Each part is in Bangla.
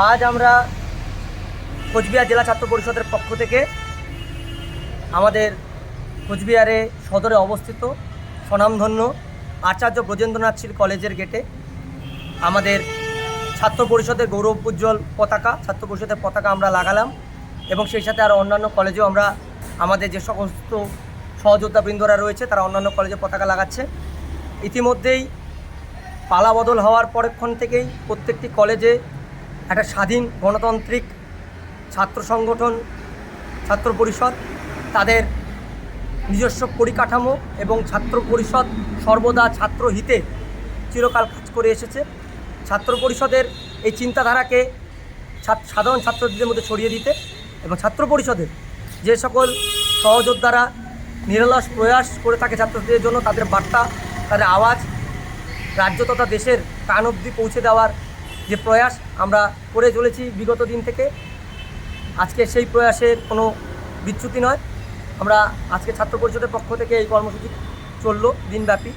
আজ আমরা কোচবিহার জেলা ছাত্র পরিষদের পক্ষ থেকে আমাদের কোচবিহারে সদরে অবস্থিত স্বনামধন্য আচার্য ব্রজেন্দ্রনাথ শীল কলেজের গেটে আমাদের ছাত্র পরিষদের গৌরব উজ্জ্বল পতাকা, ছাত্র পরিষদের পতাকা আমরা লাগালাম এবং সেই সাথে আরও অন্যান্য কলেজেও আমরা আমাদের যে সমস্ত সহযোদ্ধাবৃন্দরা রয়েছে তারা অন্যান্য কলেজে পতাকা লাগাচ্ছে। ইতিমধ্যেই পালা বদল হওয়ার পরক্ষণ থেকেই প্রত্যেকটি কলেজে একটা স্বাধীন গণতান্ত্রিক ছাত্র সংগঠন, ছাত্র পরিষদ তাদের নিজস্ব পরিকাঠামো এবং ছাত্র পরিষদ সর্বদা ছাত্র হিতে চিরকাল কাজ করে এসেছে। ছাত্র পরিষদের এই চিন্তাধারাকে সাধারণ ছাত্রদের মধ্যে ছড়িয়ে দিতে এবং ছাত্র পরিষদের যে সকল সহযোদ্ধারা নিরলস প্রয়াস করে থাকে ছাত্রদের জন্য, তাদের বার্তা, তাদের আওয়াজ রাজ্য তথা দেশের কান অবধি পৌঁছে দেওয়ার যে প্রয়াস আমরা করে চলেছি বিগত দিন থেকে, আজকে সেই প্রয়াসের কোনো বিচ্যুতি নয়। আমরা আজকে ছাত্র পরিষদের পক্ষ থেকে এই কর্মসূচি চললো দিনব্যাপী।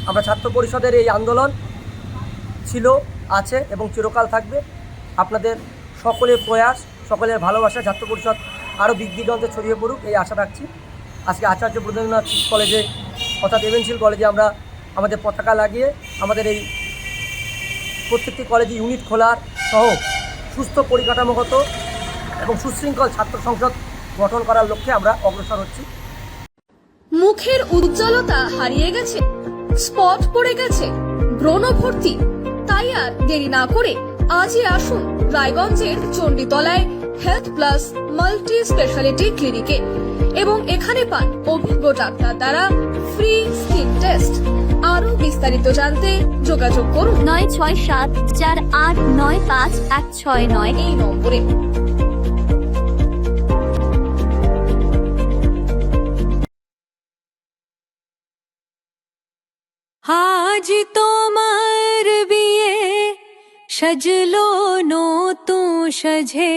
আমরা ছাত্র পরিষদের এই আন্দোলন ছিল, আছে এবং চিরকাল থাকবে। আপনাদের সকলের প্রয়াস, সকলের ভালোবাসা ছাত্র পরিষদ আরও দিগদিগন্তে ছড়িয়ে পড়ুক এই আশা রাখছি। আজকে আচার্য ব্রজেন্দ্রনাথ কলেজে অর্থাৎ এভেনশিল কলেজে আমরা আমাদের পতাকা লাগিয়ে আমাদের এই প্রত্যেকটি কলেজে ইউনিট খোলার সহ সুস্থ পরিকাঠামোগত এবং সুশৃঙ্খল ছাত্র সংসদ গঠন করার লক্ষ্যে আমরা অগ্রসর হচ্ছি। মুখের উজ্জ্বলতা হারিয়ে গেছে, স্পট পড়ে গেছে, ব্রণ ভর্তি, তাই আর দেরি না করে আজই আসুন রায়গঞ্জের চণ্ডীতলায় হেলথ প্লাস মাল্টি স্পেশালিটি ক্লিনিকে এবং এখানে পান অভিজ্ঞ ডাক্তার দ্বারা ফ্রি স্কিন টেস্ট। আরো বিস্তারিত জানতে যোগাযোগ করুন 9674895169 এই নম্বরে। আজ তোমার বিয়ে সাজলো নতুন সাজে।